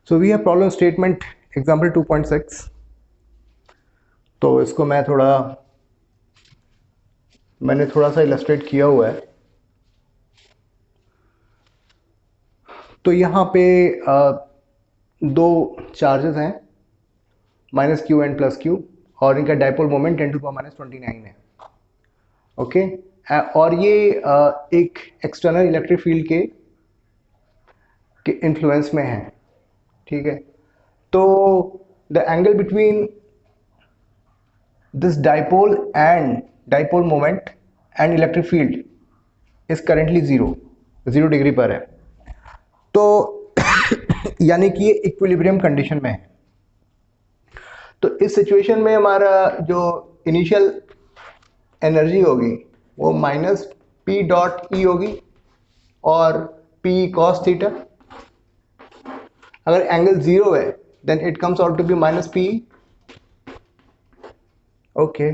So we have problem statement example 2.6। तो इसको मैंने थोड़ा सा इलस्ट्रेट किया हुआ है। तो यहाँ पे दो चार्जेस हैं, minus Q and plus Q, और इनका डाइपोल मोमेंट 10⁻⁻⁹ है। ओके, और ये एक एक्सटर्नल इलेक्ट्रिक फील्ड के इन्फ्लुएंस में है। ठीक है, तो the angle between this dipole moment and electric field is currently 0 degree पर है। तो यानी कि ये इक्विलिब्रियम कंडीशन में है। तो इस सिचुएशन में हमारा जो इनिशियल एनर्जी होगी वो माइनस पी डॉट ई होगी और पी कॉस थीटा। अगर एंगल 0 है then it comes out to be minus P. Okay,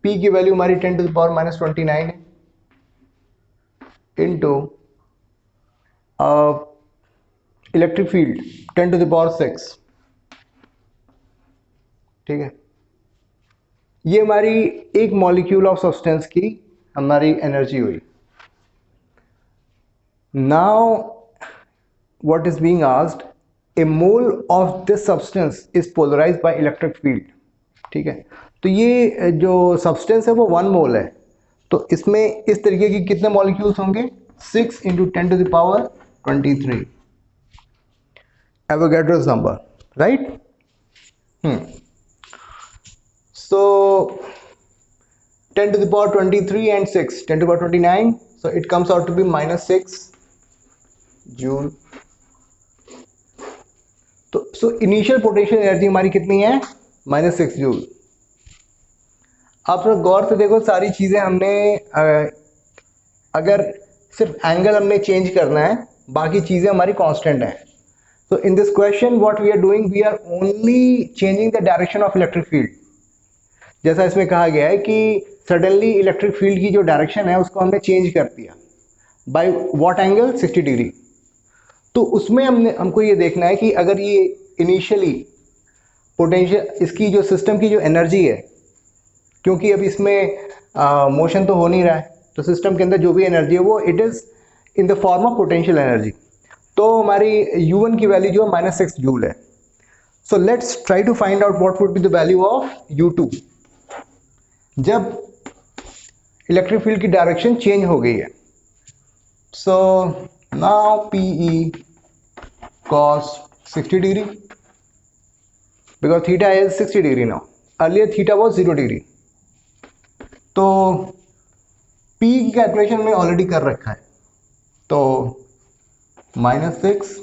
P की वैल्यू हमारी 10⁻⁻29 है इंटू इलेक्ट्रिक फील्ड 10⁻⁶। ठीक है, ये हमारी एक मॉलिक्यूल ऑफ सब्सटेंस की हमारी एनर्जी हुई। Now what is being asked, a mole of this substance is polarised by electric field. ठीक है, तो ये जो सब्सटेंस है वो 1 मोल है। तो इसमें इस तरीके की कितने मॉलिक्यूल्स होंगे? 6 into 10⁻23 Avogadro's number, right? So 10⁻23 and 6, 10⁻29, so it comes out to be -6 joule. तो सो इनिशियल पोटेंशियल एनर्जी हमारी कितनी है? -6 जूल। आप थोड़ा गौर से देखो, सारी चीजें हमने अगर सिर्फ एंगल हमने चेंज करना है, बाकी चीजें हमारी कांस्टेंट हैं। So in this question what we are doing, we are only changing the direction of electric field। जैसा इसमें कहा गया है कि सडनली इलेक्ट्रिक फील्ड की जो डायरेक्शन है उसको हमने चेंज कर दिया बाय व्हाट एंगल? 60 डिग्री। तो उसमें हमको ये देखना है कि अगर ये इनिशियली पोटेंशियल, इसकी जो सिस्टम की जो एनर्जी है, क्योंकि अब इसमें मोशन तो हो नहीं रहा है, तो सिस्टम के अंदर जो भी एनर्जी है वो it is in the form of potential energy. तो हमारी U1 की वैल्यू जो है -6 जूल है। So let's try to find out what would be the value of U2 जब इलेक्ट्रिक फील्ड की डायरेक्शन चेंज हो गई है। So now PE cos 60 degree, because theta is 60 degree now, earlier theta was 0 degree. तो P की calculation में already कर रखा है, तो -6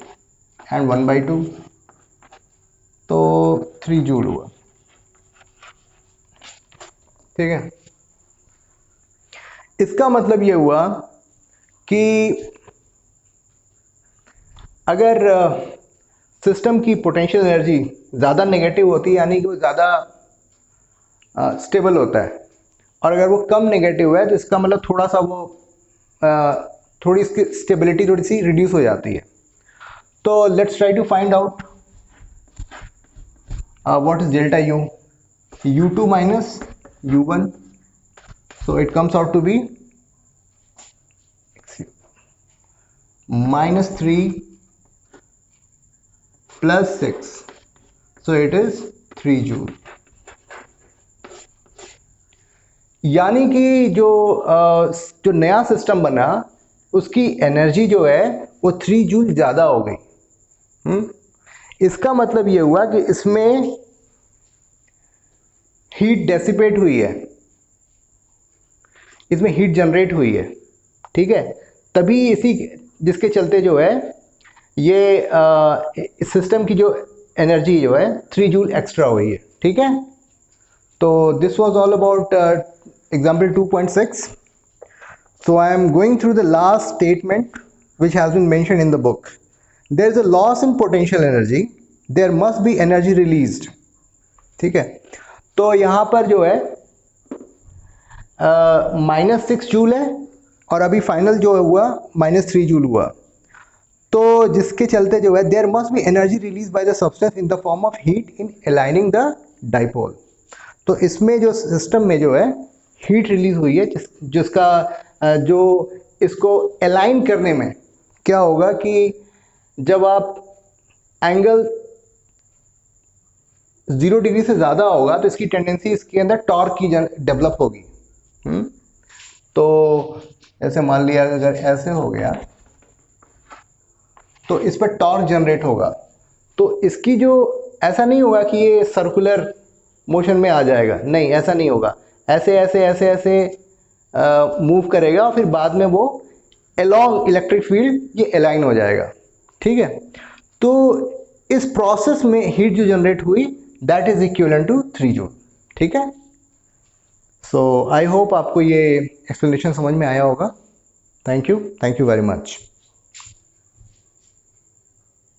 एंड 1/2, तो 3 जूल हुआ। ठीक है, इसका मतलब ये हुआ कि अगर सिस्टम की पोटेंशियल एनर्जी ज़्यादा नेगेटिव होती है, यानी कि वो ज़्यादा स्टेबल होता है, और अगर वो कम नेगेटिव है तो इसका मतलब थोड़ा सा वो थोड़ी इसकी स्टेबिलिटी थोड़ी सी रिड्यूस हो जाती है। तो let's try to find out what is delta U, U2 minus U1, so it comes out to be -3 plus 6, so it is 3 joule. यानी कि जो नया सिस्टम बना उसकी एनर्जी जो है वो 3 जूल ज़्यादा हो गई। इसका मतलब ये हुआ कि इसमें हीट डेसिपेट हुई है, इसमें हीट जनरेट हुई है। ठीक है, तभी इसी जिसके चलते जो है ये सिस्टम की जो एनर्जी जो है 3 जूल एक्स्ट्रा हुई है। ठीक है, तो this was all about example 2.6। So I am going through the last statement which has been mentioned in the book. There is a loss in potential energy, there must be energy released। ठीक है, तो यहाँ पर जो है -6 joule है और अभी फाइनल जो हुआ -3 जूल हुआ। तो जिसके चलते जो है there must be energy release by the substance in the form of heat in aligning the dipole. तो इसमें जो सिस्टम में जो है हीट रिलीज हुई है जिसका जो इसको अलाइन करने में क्या होगा कि जब आप एंगल 0 डिग्री से ज़्यादा होगा तो इसकी टेंडेंसी इसके अंदर टॉर्क की डेवलप होगी। तो ऐसे मान लिया अगर ऐसे हो गया तो इस पर टॉर्क जनरेट होगा। तो इसकी जो ऐसा नहीं होगा कि ये सर्कुलर मोशन में आ जाएगा, नहीं ऐसा नहीं होगा, ऐसे ऐसे ऐसे ऐसे मूव करेगा और फिर बाद में वो अलोंग इलेक्ट्रिक फील्ड ये अलाइन हो जाएगा। ठीक है, तो इस प्रोसेस में हीट जो जनरेट हुई that is equivalent to 3 joule. ठीक है, सो आई होप आपको ये एक्सप्लेनेशन समझ में आया होगा। Thank you very much.